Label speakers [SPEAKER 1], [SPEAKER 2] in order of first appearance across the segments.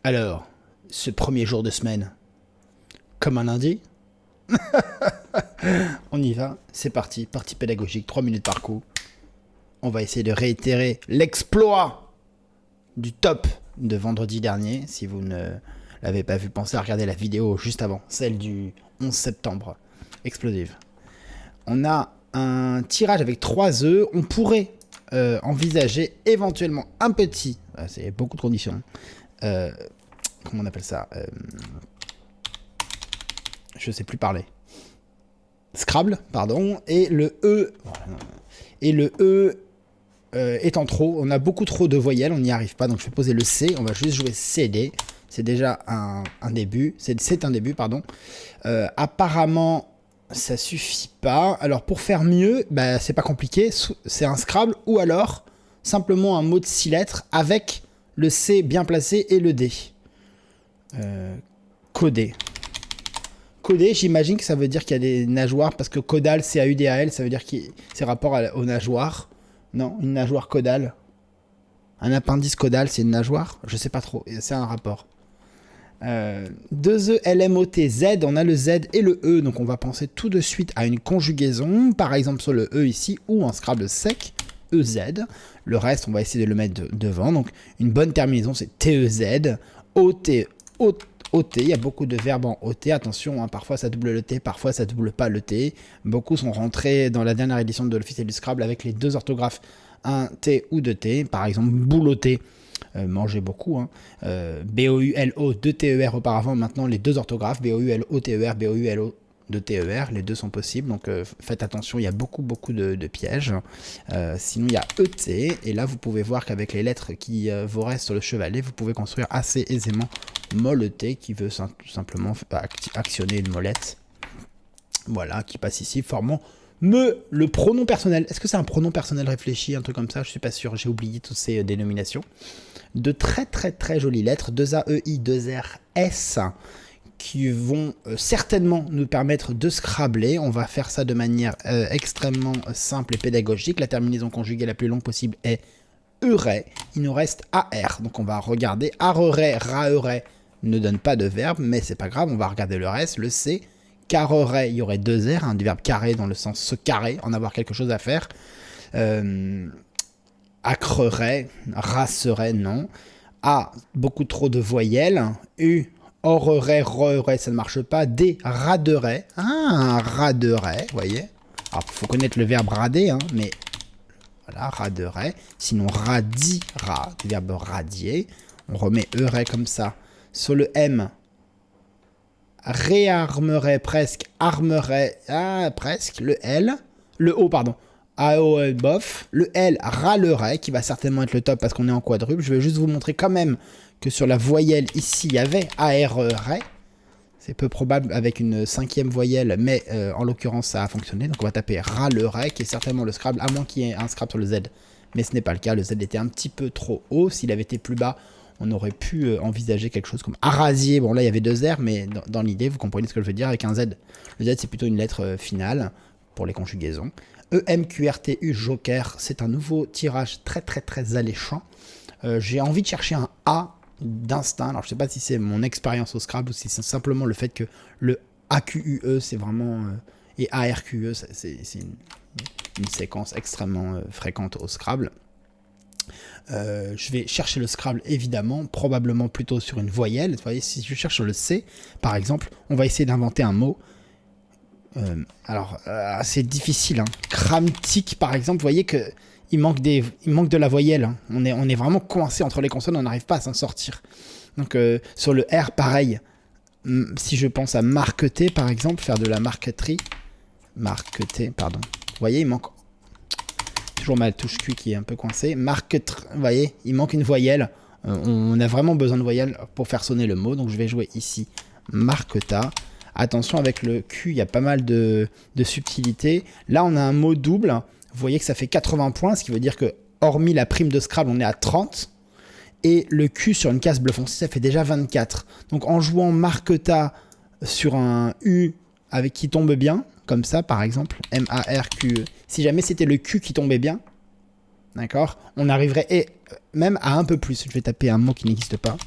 [SPEAKER 1] Alors, ce premier jour de semaine, comme un lundi, on y va, c'est parti, partie pédagogique, 3 minutes par coup. On va essayer de réitérer l'exploit du top de vendredi dernier. Si vous ne l'avez pas vu, pensez à regarder la vidéo juste avant, celle du 11 septembre, explosive. On a un tirage avec 3 œufs, on pourrait envisager éventuellement un petit, c'est beaucoup de conditions, comment on appelle ça, je sais plus parler. Scrabble, pardon, et le E, étant trop, on a beaucoup trop de voyelles, on n'y arrive pas, donc je vais poser le C, on va juste jouer CD, c'est déjà un début, c'est un début, pardon. Apparemment, ça suffit pas, alors pour faire mieux, bah, c'est pas compliqué, c'est un Scrabble, ou alors simplement un mot de 6 lettres avec le C bien placé et le D. Codé. Codé, j'imagine que ça veut dire qu'il y a des nageoires, parce que caudal, C-A-U-D-A-L, ça veut dire que c'est rapport aux nageoires. Non, une nageoire caudale. Un appendice caudal, c'est une nageoire? Je sais pas trop, c'est un rapport. 2 E, L, M, O, T, Z, on a le Z et le E, donc on va penser tout de suite à une conjugaison, par exemple sur le E ici, ou en Scrabble sec, EZ. Le reste, on va essayer de le mettre devant, donc une bonne terminaison, c'est T-E-Z, O-T, OT, il y a beaucoup de verbes en OT, attention, hein, parfois ça double le T, parfois ça double pas le T. Beaucoup sont rentrés dans la dernière édition de l'officiel du Scrabble avec les 2 orthographes, un T ou 2 T, par exemple boulotter, manger beaucoup, hein. B-O-U-L-O, 2 T-E-R auparavant, maintenant les 2 orthographes, B-O-U-L-O-T-E-R, B-O-U-L-O de T-E-R, les 2 sont possibles, donc faites attention, il y a beaucoup de pièges. Sinon il y a E-T, et là vous pouvez voir qu'avec les lettres qui vous restent sur le chevalet, vous pouvez construire assez aisément molleté, qui veut tout simplement actionner une molette. Voilà, qui passe ici, formant le pronom personnel. Est-ce que c'est un pronom personnel réfléchi, un truc comme ça? Je suis pas sûr, j'ai oublié toutes ces dénominations. De très très très jolies lettres, 2 A, E, I, 2 R, S, qui vont certainement nous permettre de scrabbler. On va faire ça de manière extrêmement simple et pédagogique. La terminaison conjuguée la plus longue possible est euret. Il nous reste AR. Donc on va regarder areuret, raeuret ne donne pas de verbe, mais c'est pas grave, on va regarder le reste. Le C, carrerait, il y aurait 2 R, hein, du verbe carrer dans le sens se carrer, en avoir quelque chose à faire. Acrerait, rasserait, non. A, beaucoup trop de voyelles. U, aurerait, roerait, ça ne marche pas. D, raderait. Ah, raderait, vous voyez. Alors, il faut connaître le verbe rader, hein, mais voilà, raderait. Sinon, radira, du verbe radier. On remet eurait comme ça. Sur le M, réarmerait presque, armerait, ah, presque. Le L, le O, pardon. AOL bof. Le L, râlerait, qui va certainement être le top parce qu'on est en quadruple. Je vais juste vous montrer quand même que sur la voyelle ici, il y avait ARErait. C'est peu probable avec une 5e voyelle, mais en l'occurrence, ça a fonctionné. Donc on va taper râlerait, qui est certainement le Scrabble, à moins qu'il y ait un Scrabble sur le Z. Mais ce n'est pas le cas. Le Z était un petit peu trop haut. S'il avait été plus bas, on aurait pu envisager quelque chose comme arasier. Bon, là, il y avait 2 R, mais dans l'idée, vous comprenez ce que je veux dire avec un Z. Le Z, c'est plutôt une lettre finale pour les conjugaisons. EMQRTU Joker, c'est un nouveau tirage très très très alléchant. J'ai envie de chercher un A d'instinct. Alors je sais pas si c'est mon expérience au Scrabble ou si c'est simplement le fait que le AQUE c'est vraiment et ARQE c'est une séquence extrêmement fréquente au Scrabble. Je vais chercher le Scrabble évidemment, probablement plutôt sur une voyelle. Vous voyez, si je cherche sur le C par exemple, on va essayer d'inventer un mot. Alors, c'est difficile. Hein. Cramtique, par exemple, vous voyez qu'il manque de la voyelle. Hein. On est vraiment coincé entre les consonnes, on n'arrive pas à s'en sortir. Donc, sur le R, pareil. Si je pense à marqueter, par exemple, faire de la marqueterie. Marqueter, pardon. Vous voyez, il manque... Toujours ma touche Q qui est un peu coincée. Marqueter, vous voyez, il manque une voyelle. On a vraiment besoin de voyelle pour faire sonner le mot. Donc, je vais jouer ici marqueta. Attention, avec le Q, il y a pas mal de subtilité. Là, on a un mot double. Vous voyez que ça fait 80 points, ce qui veut dire que, hormis la prime de Scrabble, on est à 30. Et le Q sur une case bleu foncé, ça fait déjà 24. Donc, en jouant marqueta sur un U avec qui tombe bien, comme ça, par exemple, M-A-R-Q-E. Si jamais c'était le Q qui tombait bien, d'accord, on arriverait même à un peu plus. Je vais taper un mot qui n'existe pas.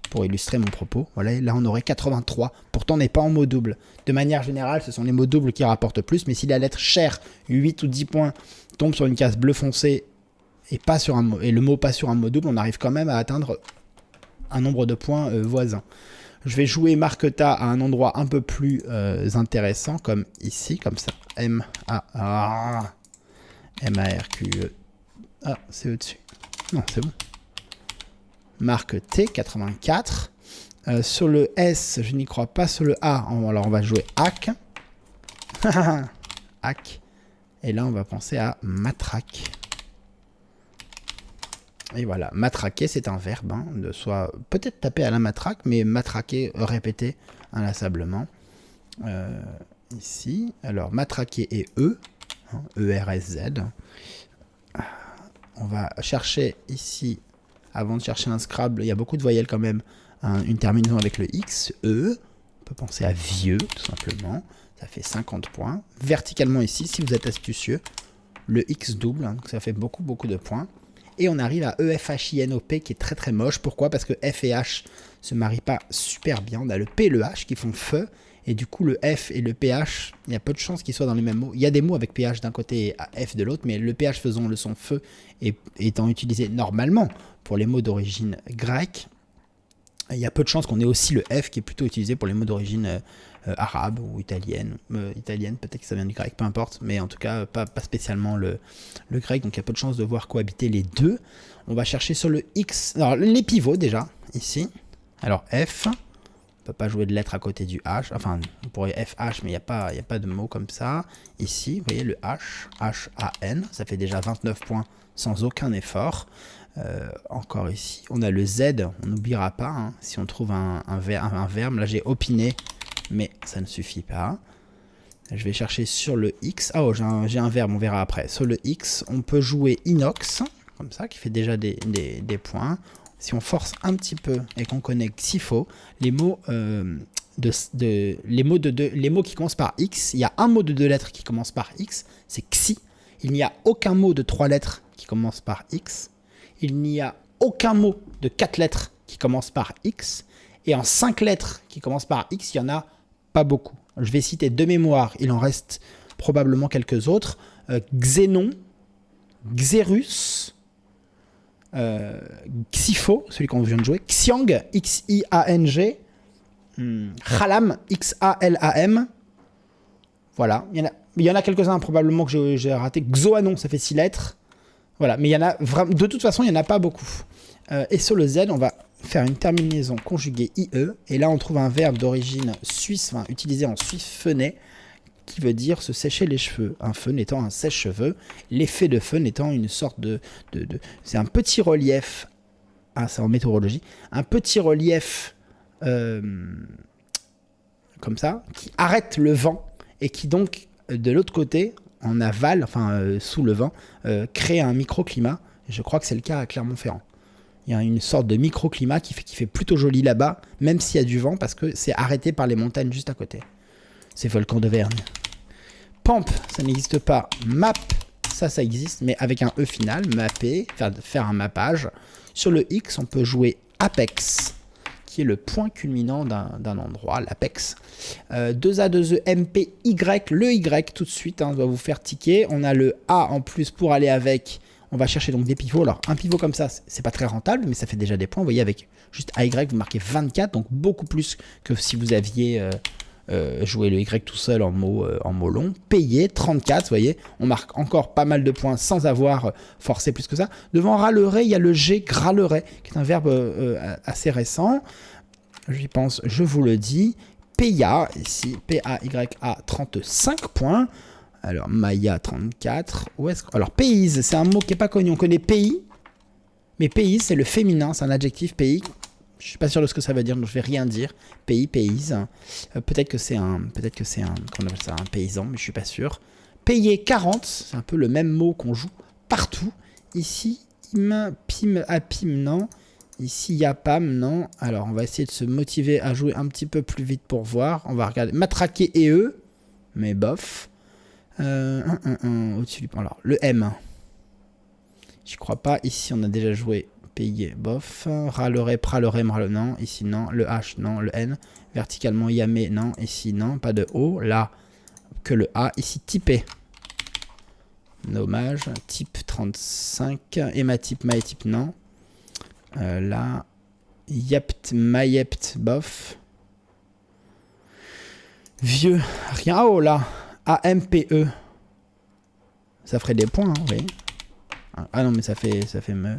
[SPEAKER 1] pour illustrer mon propos. Voilà, là on aurait 83. Pourtant on n'est pas en mot double. De manière générale, ce sont les mots doubles qui rapportent plus, mais si la lettre cher, 8 ou 10 points, tombe sur une case bleu foncé et, pas sur un mot, et le mot pas sur un mot double, on arrive quand même à atteindre un nombre de points voisin. Je vais jouer Marqueta à un endroit un peu plus intéressant, comme ici, comme ça. M-A-R-Q-E. Ah, c'est au-dessus. Non, c'est bon. Marque T, 84. Sur le S, je n'y crois pas. Sur le A, alors on va jouer AC. AC. Et là, on va penser à matraque. Et voilà, matraquer, c'est un verbe, hein, de soit peut-être taper à la matraque, mais matraquer, répéter inlassablement. Ici, alors matraquer et E, hein, E-R-S-Z. On va chercher ici, avant de chercher un Scrabble, il y a beaucoup de voyelles quand même, hein, une terminaison avec le X, E. On peut penser à vieux, tout simplement. Ça fait 50 points. Verticalement ici, si vous êtes astucieux, le X double, hein, donc ça fait beaucoup de points. Et on arrive à E-F-H-I-N-O-P qui est très moche. Pourquoi? Parce que F et H se marient pas super bien. On a le P et le H qui font feu. Et du coup, le F et le PH, il y a peu de chances qu'ils soient dans les mêmes mots. Il y a des mots avec PH d'un côté et F de l'autre, mais le PH faisant le son feu et étant utilisé normalement pour les mots d'origine grecque, il y a peu de chances qu'on ait aussi le F qui est plutôt utilisé pour les mots d'origine arabe ou italienne. Italienne, peut-être que ça vient du grec, peu importe, mais en tout cas, pas spécialement le grec, donc il y a peu de chances de voir cohabiter les deux. On va chercher sur le X, alors les pivots déjà, ici. Alors F, on ne peut pas jouer de lettres à côté du H, enfin, on pourrait FH, mais il n'y a pas de mots comme ça. Ici, vous voyez le H, H-A-N, ça fait déjà 29 points sans aucun effort. Encore ici, on a le Z, on n'oubliera pas, hein, si on trouve un verbe. Là, j'ai opiné, mais ça ne suffit pas. Je vais chercher sur le X. Oh, j'ai un verbe, on verra après. Sur le X, on peut jouer inox, comme ça, qui fait déjà des points. Si on force un petit peu et qu'on connaît Xifo, les mots qui commencent par X, il y a un mot de 2 lettres qui commence par X, c'est Xi. Il n'y a aucun mot de 3 lettres qui commence par X. Il n'y a aucun mot de 4 lettres qui commence par X. Et en 5 lettres qui commencent par X, il n'y en a pas beaucoup. Je vais citer de mémoire, il en reste probablement quelques autres. Xénon, Xérus, Xifo, celui qu'on vient de jouer, Xiang, X-I-A-N-G, Khalam, X-A-L-A-M. Voilà, il y en a quelques-uns probablement que j'ai raté. Xoanon, ça fait 6 lettres. Voilà, mais il y en a vraiment, de toute façon, il n'y en a pas beaucoup. Et sur le Z, on va faire une terminaison conjuguée IE. Et là, on trouve un verbe d'origine suisse, enfin, utilisé en suisse fenais, qui veut dire se sécher les cheveux. Un feu n'étant un sèche-cheveux, l'effet de feu n'étant une sorte c'est un petit relief, c'est en météorologie, un petit relief comme ça, qui arrête le vent et qui donc, de l'autre côté, en aval, enfin sous le vent, crée un microclimat. Je crois que c'est le cas à Clermont-Ferrand. Il y a une sorte de microclimat qui fait plutôt joli là-bas, même s'il y a du vent, parce que c'est arrêté par les montagnes juste à côté. C'est volcan d'Auvergne. Pamp, ça n'existe pas. Map, ça existe, mais avec un E final. Mapper, faire un mappage. Sur le X, on peut jouer Apex, qui est le point culminant d'un endroit, l'apex. 2A, 2E, MP, Y. Le Y, tout de suite, hein, doit vous faire tiquer. On a le A en plus pour aller avec. On va chercher donc des pivots. Alors, un pivot comme ça, c'est pas très rentable, mais ça fait déjà des points. Vous voyez, avec juste AY, vous marquez 24, donc beaucoup plus que si vous aviez joué le Y tout seul en mots long. Payé, 34, vous voyez, on marque encore pas mal de points sans avoir forcé plus que ça. Devant râlerait, il y a le G, grâlerait, qui est un verbe assez récent. J'y pense, je vous le dis. Paya, ici, P-A-Y-A, 35 points. Alors, Maya, 34. Alors, pays, c'est un mot qui n'est pas connu. On connaît pays, mais pays, c'est le féminin, c'est un adjectif pays. Je ne suis pas sûr de ce que ça veut dire, donc je ne vais rien dire. Pays, pays. Peut-être que c'est un paysan, mais je ne suis pas sûr. Payer, 40, c'est un peu le même mot qu'on joue partout. Ici, im, pim, apim, non. Ici, yapam, non. Alors, on va essayer de se motiver à jouer un petit peu plus vite pour voir. On va regarder. Matraquer et eux, mais bof. Au-dessus du... Alors, le M. J'y crois pas. Ici, on a déjà joué payer, bof. Râlerait, prâlerait, non. Ici, non. Le H, non. Le N. Verticalement, yamé, non. Ici, non. Pas de O. Là, que le A. Ici, typé. Dommage. Type 35. Hématype, maétype, non. Là, yept, mayept, bof. Vieux, rien. Oh là, AMPE. Ça ferait des points, hein, oui. Ah non, mais ça fait me.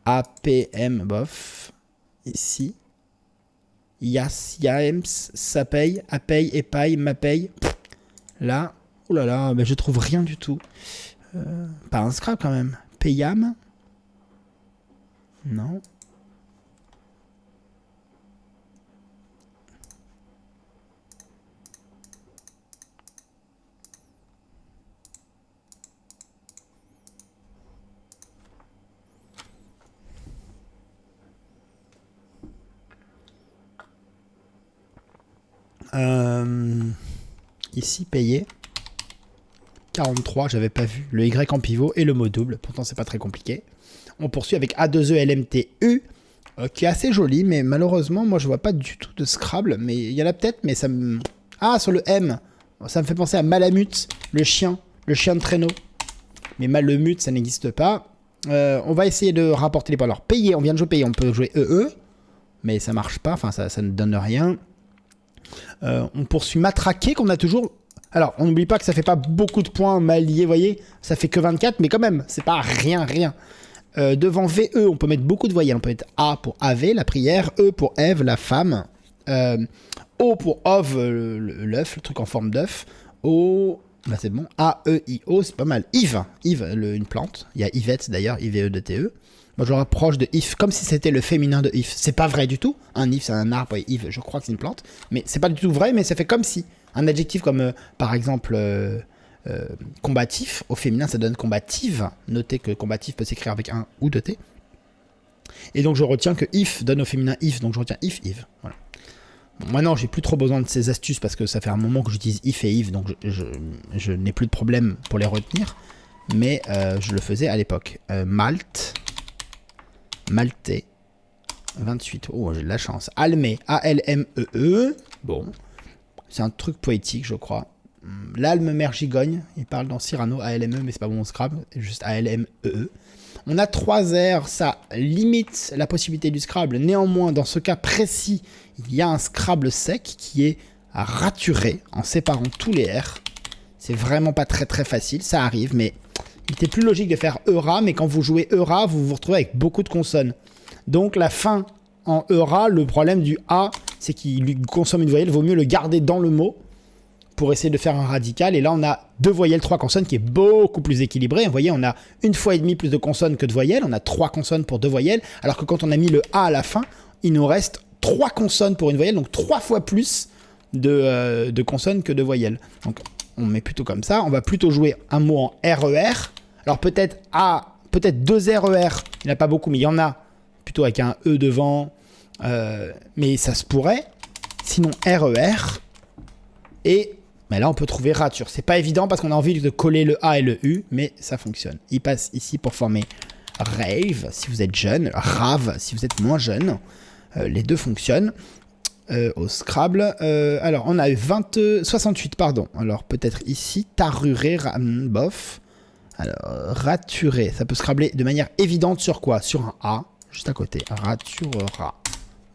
[SPEAKER 1] APM, bof. Ici. Yas, Yaems, ça paye. Apaye, épaille, m'apaye. Là, oh là là, mais je trouve rien du tout. Pas un scrap quand même. Payam. Non. Ici, payé. 43, j'avais pas vu. Le Y en pivot et le mot double. Pourtant, c'est pas très compliqué. On poursuit avec A2E LMTU, qui est assez joli, mais malheureusement, moi, je vois pas du tout de Scrabble. Mais il y en a peut-être, mais ça me... Ah, sur le M, ça me fait penser à Malamute, le chien de traîneau. Mais Malemute, ça n'existe pas. On va essayer de rapporter les points. Alors, payer, on vient de jouer payer, on peut jouer EE, mais ça marche pas, enfin, ça ne donne rien. On poursuit matraquer, qu'on a toujours... Alors, on n'oublie pas que ça fait pas beaucoup de points mal liés, vous voyez. Ça fait que 24, mais quand même, c'est pas rien. Devant VE, on peut mettre beaucoup de voyelles. On peut mettre A pour AV, la prière. E pour Ève, la femme. O pour Ov, l'œuf, le truc en forme d'œuf. O, bah c'est bon. A, E, I, O, c'est pas mal. Yves, une plante. Il y a Yvette d'ailleurs, IVE de TE. Moi, je rapproche de if, comme si c'était le féminin de if. C'est pas vrai du tout. Un if, c'est un arbre, et if, je crois que c'est une plante. Mais c'est pas du tout vrai, mais ça fait comme si. Un adjectif comme, par exemple, combatif, au féminin, ça donne combative. Notez que combatif peut s'écrire avec un ou deux T. Et donc, je retiens que if donne au féminin if, donc je retiens if, if. Voilà. Bon, maintenant, j'ai plus trop besoin de ces astuces parce que ça fait un moment que j'utilise if et if, donc je n'ai plus de problème pour les retenir. Mais je le faisais à l'époque. Malte. Maltais, 28, oh j'ai de la chance. Almé, A-L-M-E-E, bon, c'est un truc poétique je crois. L'alme mère gigogne, il parle dans Cyrano, A-L-M-E, mais c'est pas bon Scrabble, c'est juste A-L-M-E-E. On a 3 R, ça limite la possibilité du Scrabble, néanmoins dans ce cas précis, il y a un Scrabble sec qui est à raturer en séparant tous les R. C'est vraiment pas très très facile, ça arrive, mais... Il était plus logique de faire Eura, mais quand vous jouez Eura, vous vous retrouvez avec beaucoup de consonnes. Donc la fin en Eura, le problème du A, c'est qu'il lui consomme une voyelle, il vaut mieux le garder dans le mot pour essayer de faire un radical. Et là, on a 2 voyelles, 3 consonnes qui est beaucoup plus équilibré. Vous voyez, on a 1,5 fois plus de consonnes que de voyelles. On a 3 consonnes pour 2 voyelles. Alors que quand on a mis le A à la fin, il nous reste 3 consonnes pour une voyelle, donc 3 fois plus de consonnes que de voyelles. Donc on met plutôt comme ça. On va plutôt jouer un mot en RER. Alors peut-être peut-être 2 RER, il n'y en a pas beaucoup, mais il y en a plutôt avec un E devant, mais ça se pourrait. Sinon RER, et mais là on peut trouver rature. C'est pas évident parce qu'on a envie de coller le A et le U, mais ça fonctionne. Il passe ici pour former rave si vous êtes jeune, rave si vous êtes moins jeune. Les deux fonctionnent. Au Scrabble. Alors, on a eu 68, pardon. Alors, peut-être ici, taruré, bof. Alors, raturé, ça peut scrabler de manière évidente sur quoi? Sur un A, juste à côté. Raturera.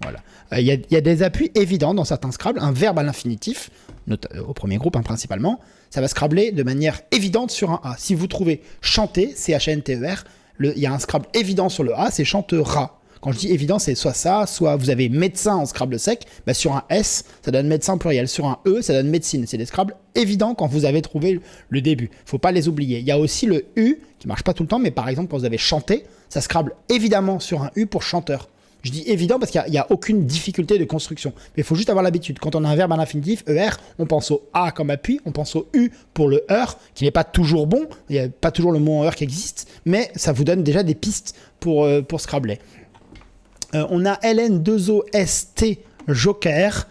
[SPEAKER 1] Voilà. Il y a des appuis évidents dans certains Scrabble. Un verbe à l'infinitif, au premier groupe principalement, ça va scrabler de manière évidente sur un A. Si vous trouvez chanter, C-H-A-N-T-E-R, il y a un Scrabble évident sur le A, c'est chantera. Quand je dis évident, c'est soit ça, soit vous avez médecin en Scrabble sec. Bah sur un S, ça donne médecin pluriel. Sur un E, ça donne médecine. C'est des Scrabble évidents quand vous avez trouvé le début. Faut pas les oublier. Il y a aussi le U, qui marche pas tout le temps, mais par exemple, quand vous avez chanté, ça Scrabble évidemment sur un U pour chanteur. Je dis évident parce qu'il n'y a aucune difficulté de construction. Mais il faut juste avoir l'habitude. Quand on a un verbe à l'infinitif, ER, on pense au A comme appui, on pense au U pour le ER, qui n'est pas toujours bon. Il n'y a pas toujours le mot en ER qui existe, mais ça vous donne déjà des pistes pour Scrabbler. On a LN2OST Joker.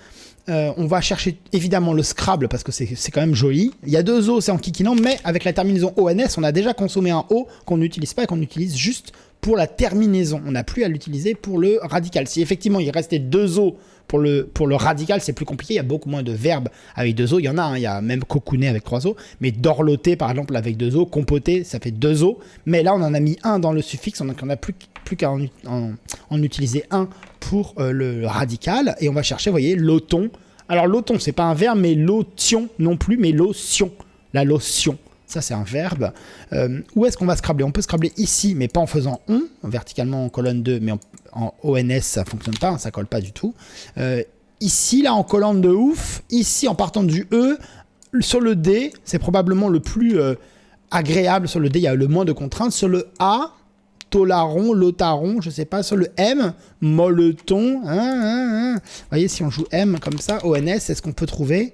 [SPEAKER 1] On va chercher évidemment le Scrabble parce que c'est quand même joli. Il y a 2 O, c'est en kikinant, mais avec la terminaison ONS, on a déjà consommé un O qu'on n'utilise pas et qu'on utilise juste pour la terminaison. On n'a plus à l'utiliser pour le radical. Si effectivement il restait 2 os pour le radical, c'est plus compliqué. Il y a beaucoup moins de verbes avec 2 os. Il y en a, hein, il y a même cocooner avec 3 os. Mais dorloter, par exemple, avec 2 os. Compoter, ça fait 2 os. Mais là, on en a mis un dans le suffixe. On n'a plus qu'à en utiliser un pour le radical. Et on va chercher, vous voyez, loton. Alors, loton, c'est pas un verbe, mais lotion non plus, mais lotion. La lotion. Ça, c'est un verbe. Où est-ce qu'on va scrabler? On peut scrabler ici, mais pas en faisant on, verticalement en colonne 2, mais en ONS, ça ne fonctionne pas, hein, ça colle pas du tout. Ici, là, en colonne de ouf. Ici, en partant du E, sur le D, c'est probablement le plus agréable. Sur le D, il y a le moins de contraintes. Sur le A, tolaron, lotaron, je sais pas. Sur le M, molleton. Vous voyez, si on joue M comme ça, ONS, est-ce qu'on peut trouver?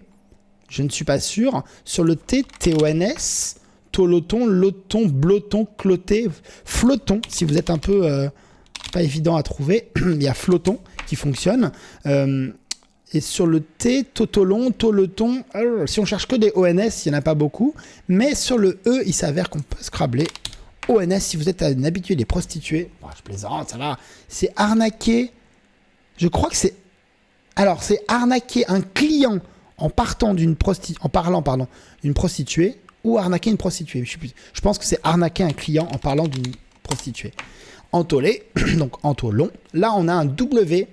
[SPEAKER 1] Je ne suis pas sûr. Sur le T, TONS, toloton, loton, bloton, cloté, flotton. Si vous êtes un peu pas évident à trouver, il y a flotton qui fonctionne. Et sur le T, totolon, toleton. Alors, si on cherche que des ONS, il n'y en a pas beaucoup. Mais sur le E, il s'avère qu'on peut scrabler. ONS, si vous êtes un habitué des prostituées. Bon, je plaisante, ça va. C'est arnaquer. Je crois que c'est. Alors, c'est arnaquer un client en parlant d'une prostituée ou arnaquer une prostituée. Je pense que c'est arnaquer un client en parlant d'une prostituée. Entolé, donc entolon. Là, on a un W.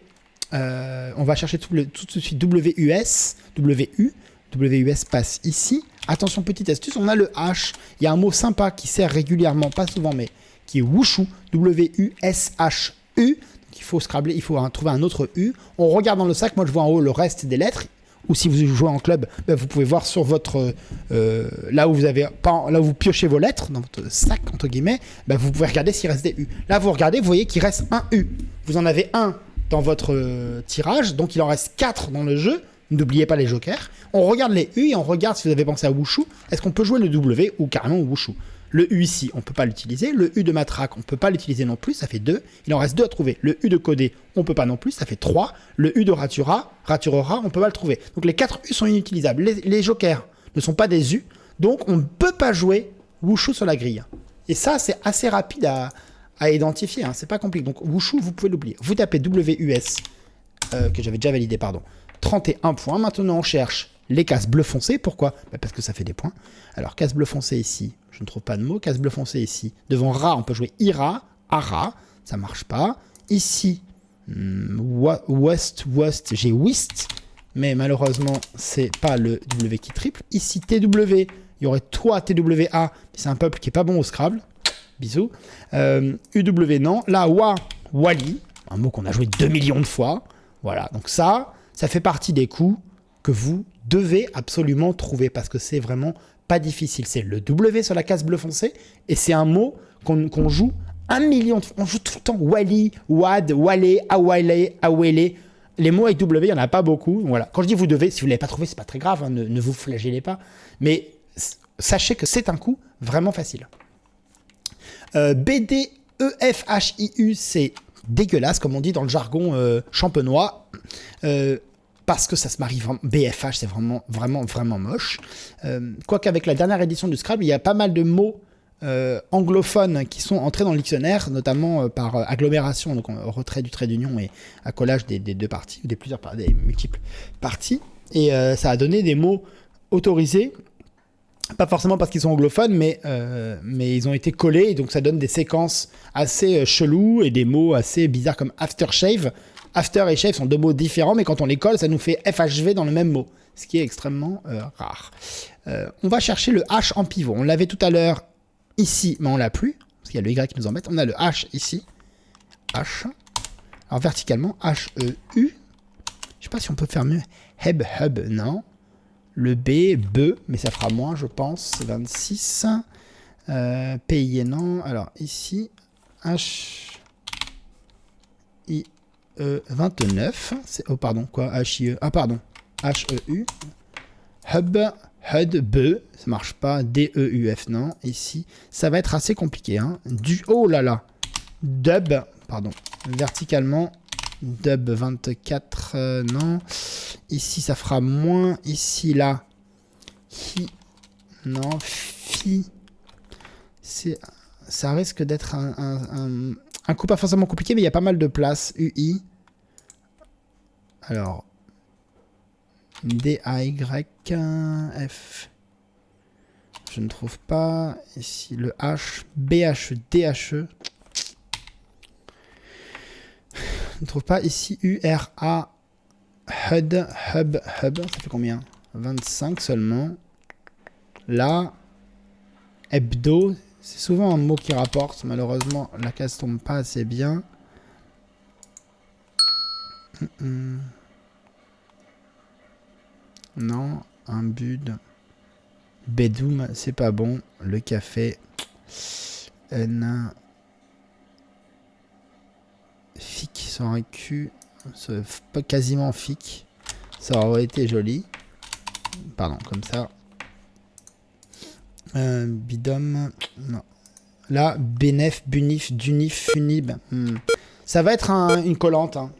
[SPEAKER 1] On va chercher tout de suite WUS. WUS passe ici. Attention, petite astuce, on a le H. Il y a un mot sympa qui sert régulièrement, pas souvent, mais qui est wushu. WUSHU. Donc, il faut scrabler, il faut trouver un autre U. On regarde dans le sac. Moi, je vois en haut le reste des lettres. Ou si vous jouez en club, vous pouvez voir sur votre là où vous piochez vos lettres dans votre sac entre guillemets, vous pouvez regarder s'il reste des U. Là vous regardez, vous voyez qu'il reste un U. Vous en avez un dans votre tirage, donc il en reste 4 dans le jeu. N'oubliez pas les jokers. On regarde les U et on regarde si vous avez pensé à Wushu. Est-ce qu'on peut jouer le W ou carrément Wushu? Le U ici, on ne peut pas l'utiliser. Le U de matraque, on ne peut pas l'utiliser non plus. Ça fait 2. Il en reste 2 à trouver. Le U de codé, on ne peut pas non plus. Ça fait 3. Le U de raturera, on ne peut pas le trouver. Donc les 4 U sont inutilisables. Les jokers ne sont pas des U. Donc on ne peut pas jouer Wushu sur la grille. Et ça, c'est assez rapide à identifier. Hein. C'est pas compliqué. Donc Wushu, vous pouvez l'oublier. Vous tapez WUS, que j'avais déjà validé, pardon. 31 points. Maintenant, on cherche les cases bleu foncé. Pourquoi? Parce que ça fait des points. Alors, case bleu foncé ici. Je ne trouve pas de mot. Case bleu foncé ici. Devant Ra, on peut jouer Ira, Ara. Ça marche pas. Ici, West, j'ai Wist. Mais malheureusement, c'est pas le W qui triple. Ici, TW. Il y aurait toi, TWA. C'est un peuple qui est pas bon au Scrabble. Bisous. UW, non. Là, Wali. Un mot qu'on a joué 2 millions de fois. Voilà. Donc ça fait partie des coups que vous devez absolument trouver parce que c'est vraiment pas difficile. C'est le W sur la case bleu foncé et c'est un mot qu'on joue 1 million de fois. On joue tout le temps. Wali, Wad, Wale, Awale, Awele. Les mots avec W, il n'y en a pas beaucoup. Voilà. Quand je dis vous devez, si vous ne l'avez pas trouvé, c'est pas très grave. Hein, ne vous flagellez pas. Mais sachez que c'est un coup vraiment facile. BDEFHIU, c'est dégueulasse, comme on dit dans le jargon champenois. Parce que ça se marie vraiment. BFH, c'est vraiment, vraiment, vraiment moche. Quoique avec la dernière édition du Scrabble, il y a pas mal de mots anglophones qui sont entrés dans le dictionnaire, notamment par agglomération, donc retrait du trait d'union et accolage des deux parties, ou des multiples parties. Et ça a donné des mots autorisés, pas forcément parce qu'ils sont anglophones, mais ils ont été collés, et donc ça donne des séquences assez cheloues et des mots assez bizarres comme aftershave. After et shave sont 2 mots différents, mais quand on les colle, ça nous fait FHV dans le même mot, ce qui est extrêmement rare. On va chercher le H en pivot. On l'avait tout à l'heure ici, mais on l'a plus, parce qu'il y a le Y qui nous embête. On a le H ici. H. Alors verticalement, H-E-U. Je sais pas si on peut faire mieux. Heb, hub, non. Le B, be, mais ça fera moins, je pense. 26. PI, non. Alors ici, H, I, 29, oh pardon, quoi, H-I-E, ah pardon, H-E-U, hub, HUD, be, ça marche pas, D-E-U-F, non, ici, ça va être assez compliqué, hein, oh là là, dub, pardon, verticalement, dub 24, non, ici ça fera moins, ici là, hi, non, fi, ça risque d'être Un coup pas forcément compliqué, mais il y a pas mal de places. UI. Alors. D-A-Y-F. Je ne trouve pas. Ici, le H. B-H-E. D-H-E. Je ne trouve pas. Ici, U-R-A. HUD. Hub. Hub. Ça fait combien? 25 seulement. Là. Hebdo. C'est souvent un mot qui rapporte. Malheureusement, la case tombe pas assez bien. Non. Un bud. Bedoum, c'est pas bon. Le café. N. Fic sur un Q. Pas quasiment fic. Ça aurait été joli. Pardon, comme ça. Bidom. Non. Là, Benef, Bunif, Dunif, Funib. Ça va être une collante. Hein.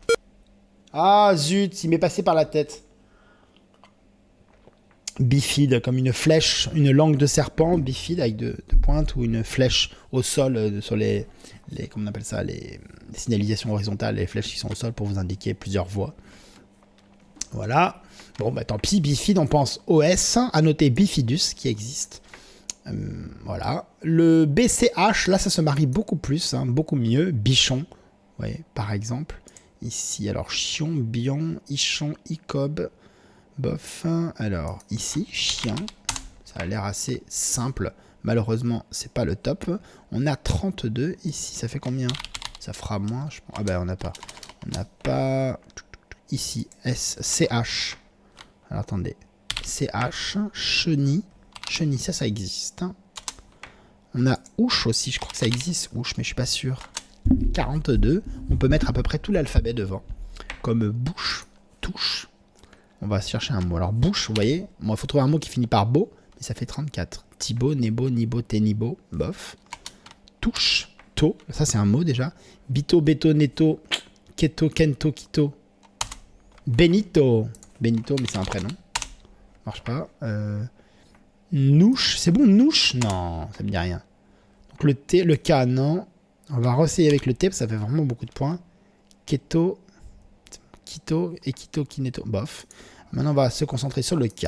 [SPEAKER 1] Ah, zut, il m'est passé par la tête. Bifide, comme une flèche, une langue de serpent, bifide avec deux pointes, ou une flèche au sol sur les comment on appelle ça, les signalisations horizontales, les flèches qui sont au sol pour vous indiquer plusieurs voies. Voilà. Bon, bah tant pis, bifide, on pense OS, à noter bifidus qui existe. Voilà. Le BCH, là, ça se marie beaucoup plus, hein, beaucoup mieux. Bichon, ouais, par exemple. Ici, alors, chion, bion, ichon, icob. Bof. Alors, ici, chien. Ça a l'air assez simple. Malheureusement, c'est pas le top. On a 32. Ici, ça fait combien? Ça fera moins, je pense. Ah ben, on n'a pas. On n'a pas... Ici, SCH. Alors, attendez. CH, chenille. Chenille, ça existe. On a ouche aussi. Je crois que ça existe, ouche, mais je suis pas sûr. 42. On peut mettre à peu près tout l'alphabet devant. Comme bouche, touche. On va chercher un mot. Alors, bouche, vous voyez, moi, il faut trouver un mot qui finit par beau, mais ça fait 34. Thibaut, Nebo, Nibo, Ténibo, bof. Touche, to, ça c'est un mot déjà. Bito, Beto, Neto, Keto, Kento, Kito. Benito. Benito, mais c'est un prénom. Marche pas. Nouche, c'est bon, nouche? Non, ça me dit rien. Donc le T, le K, non. On va réessayer avec le T, parce que ça fait vraiment beaucoup de points. Keto. Kito et Kito, Kineto, bof. Maintenant, on va se concentrer sur le K.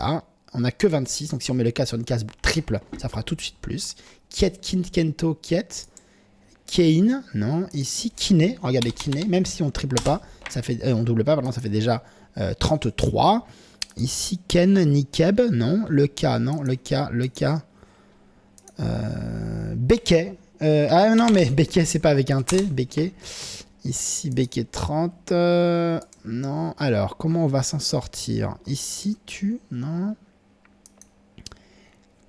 [SPEAKER 1] On n'a que 26, donc si on met le K sur une case triple, ça fera tout de suite plus. Kiet, Kin, Kento, Kiet. Kein, non. Ici, Kiné, regardez, Kiné, même si on triple pas, ça fait, on double pas, pardon, ça fait déjà 33. Ici, Ken, Nikeb, non. Le K, non. Le K. Becquet. Ah non, mais Becquet, c'est pas avec un T, Becquet. Ici, Becquet 30. Non. Alors, comment on va s'en sortir? Ici, non.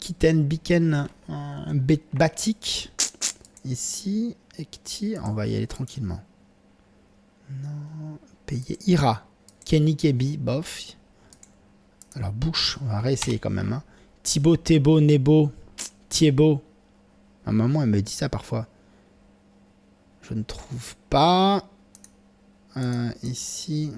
[SPEAKER 1] Kiten, Biken, Batik. Ici, Ekti. On va y aller tranquillement. Non. Payer. Ira. Kenny, Kebi, bof. Alors, bouche. On va réessayer quand même. Hein. Thibaut, Thébaut, Nebo, Thiébaut. À un moment, elle me dit ça parfois. Je ne trouve pas. Ici.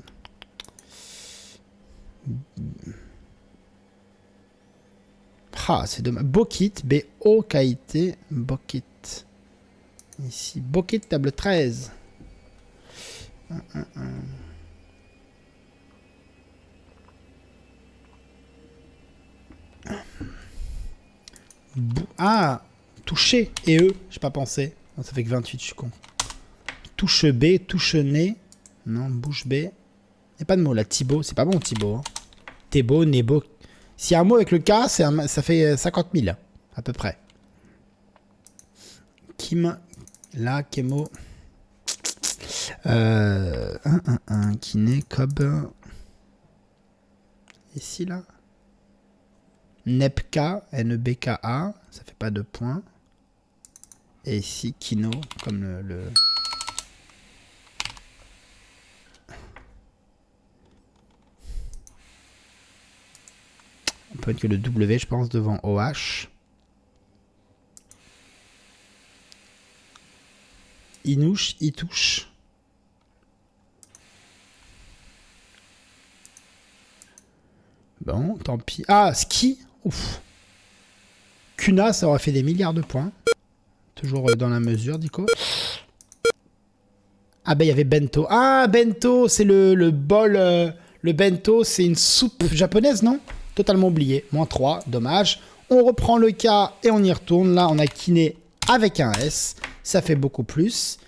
[SPEAKER 1] Ah, c'est dommage. Bokit, B-O-K-I-T. Bokit. Ici, Bokit, table 13. Ah, toucher. Et eux, j'ai pas pensé. Ça fait que 28, je suis con. Touche B, touche nez. Non, bouche B. Il n'y a pas de mot là. Thibaut, c'est pas bon Thibaut. Hein. Thébaut, Nebo. S'il y a un mot avec le K, ça fait 50 000 à peu près. Kim, là, Kemo. Kiné, Cob. Ici là. Nepka, N-E-B-K-A. Ça fait pas de points. Et ici, Kino, comme le... On peut mettre que le W, je pense, devant OH. Inouche, Itouche. Bon, tant pis. Ah, ski. Ouf. Kuna, ça aurait fait des milliards de points. Toujours dans la mesure, Dico. Ah ben il y avait bento. Ah bento, c'est le bol. Le bento, c'est une soupe japonaise, non? Totalement oublié. -3, dommage. On reprend le cas et on y retourne. Là, on a kiné avec un S. Ça fait beaucoup plus.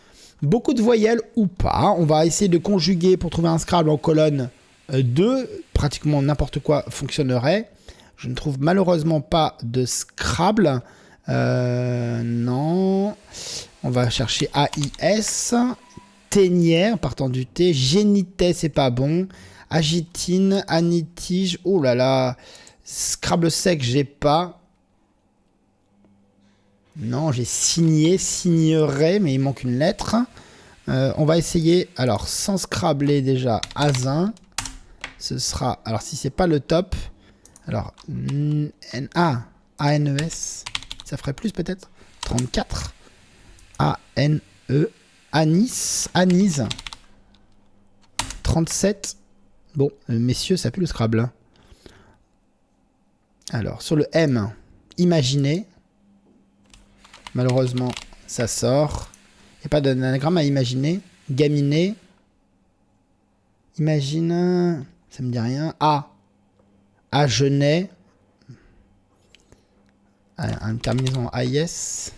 [SPEAKER 1] Beaucoup de voyelles ou pas. On va essayer de conjuguer pour trouver un Scrabble en colonne 2. Pratiquement n'importe quoi fonctionnerait. Je ne trouve malheureusement pas de Scrabble. Non. On va chercher AIS. Ténière, partant du T. Génitais, c'est pas bon. Agitine, anitige. Oh là là. Scrabble sec, j'ai pas. Non, j'ai signé, signerait, mais il manque une lettre. On va essayer. Alors, sans Scrabbler déjà, Azin. Ce sera. Alors, si c'est pas le top. Alors, A-N-E-S. Ça ferait plus peut-être. 34. A-N-E. Anis. Anise. 37. Bon, messieurs, ça pue le Scrabble. Alors, sur le M, imaginez. Malheureusement, ça sort. Il n'y a pas d'anagramme à imaginer. Gaminer. Imagine. Ça me dit rien. A. Agenais. Une terminaison AIS.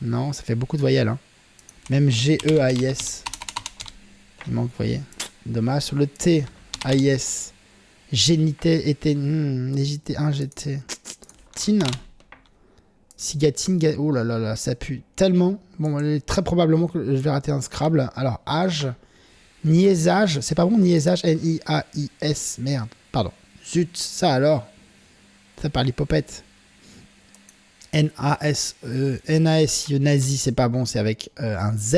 [SPEAKER 1] Non, ça fait beaucoup de voyelles. Hein. Même GE AIS. Il manque, vous voyez. Dommage. Sur le T, AIS. Génité, était. Négité, GT. Tine. Sigatine. Oh là là là, ça pue tellement. Bon, très probablement que je vais rater un Scrabble. Alors, âge. Niaisage. C'est pas bon, niaisage. N-I-A-I-S. Merde. Pardon. Zut, ça alors. Ça par l'hypopète. N-A-S-E. N-A-S-I-E. Nazi, c'est pas bon, c'est avec un Z.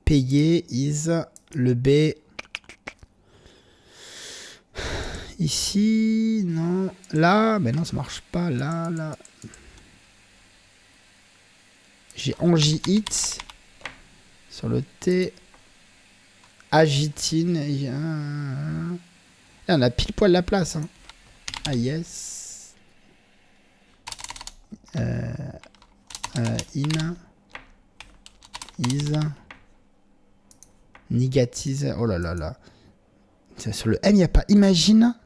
[SPEAKER 1] Payer, is. Le B. Ici, non. Là, mais non, ça marche pas. Là, là. J'ai Angite. Sur le T. Agitine. Là, on a pile poil la place. Hein. Ah, yes. In. Is. Négatise. Oh là là là. Sur le M, il n'y a pas. Imagine.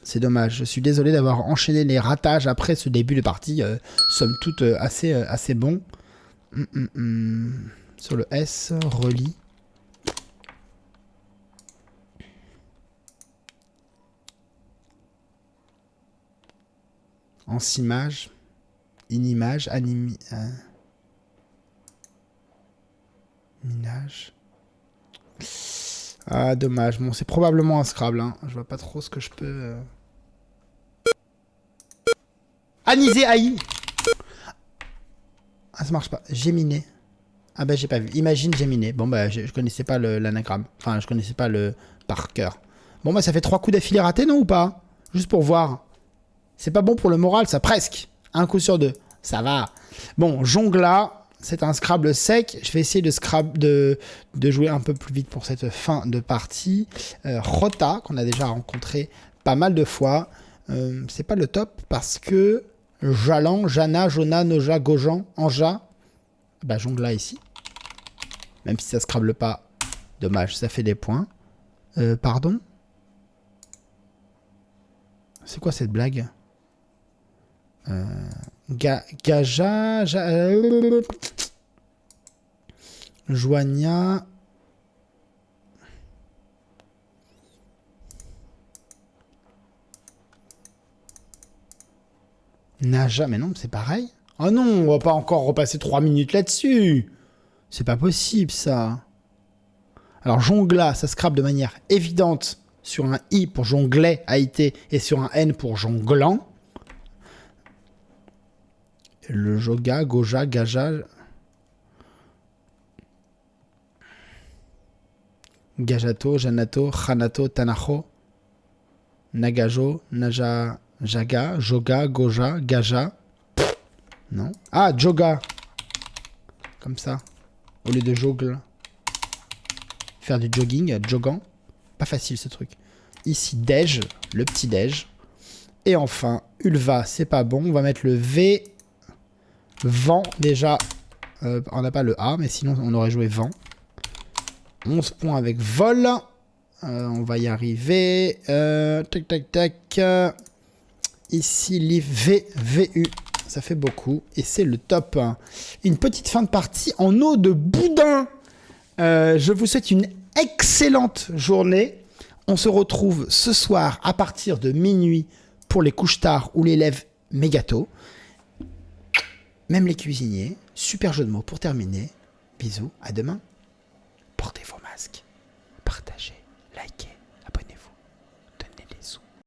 [SPEAKER 1] C'est dommage. Je suis désolé d'avoir enchaîné les ratages après ce début de partie. Somme toute assez bon. Sur le S, relis. Ensimage. Inimage. Minage. Ah, dommage. Bon, c'est probablement un Scrabble. Hein. Je vois pas trop ce que je peux... Anisé, aïe. Ah, ça marche pas. Géminé. Ah bah, j'ai pas vu. Imagine Géminé. Bon, bah, je connaissais pas l'anagramme. Enfin, je connaissais pas le par cœur. Bon, bah, ça fait 3 coups d'affilée ratés, non, ou pas? Juste pour voir. C'est pas bon pour le moral, ça, presque. Un coup sur 2. Ça va. Bon, Jongla. C'est un Scrabble sec. Je vais essayer de jouer un peu plus vite pour cette fin de partie. Rota, qu'on a déjà rencontré pas mal de fois. C'est pas le top parce que Jalan, Jana, Jona, Noja, Gojan, Anja. Bah, Jongla ici. Même si ça Scrabble pas. Dommage, ça fait des points. Pardon? C'est quoi cette blague? Gaja, Joigna, Naja, mais non, c'est pareil. Oh non, on va pas encore repasser 3 minutes là-dessus. C'est pas possible, ça. Alors, jongla, ça Scrabble de manière évidente sur un I pour jonglet, AIT, et sur un N pour jonglant. Le Joga, Goja, Gaja. Gajato, Janato, Hanato, Tanaho. Nagajo, Naja, Jaga, Joga, Goja, Gaja. Non. Ah, Joga. Comme ça. Au lieu de jogle. Faire du jogging, joggant. Pas facile ce truc. Ici, Dej, le petit Dej. Et enfin, Ulva, c'est pas bon. On va mettre le V. Vent, déjà, On n'a pas le A, mais sinon on aurait joué vent. 11 points avec vol. On va y arriver. Tac, tac, tac. Ici, livre V, VU. Ça fait beaucoup. Et c'est le top. Une petite fin de partie en eau de boudin. Je vous souhaite une excellente journée. On se retrouve ce soir à partir de minuit pour les couches tard ou les lèvres mégato. Même les cuisiniers. Super jeu de mots pour terminer. Bisous, à demain. Portez vos masques. Partagez, likez.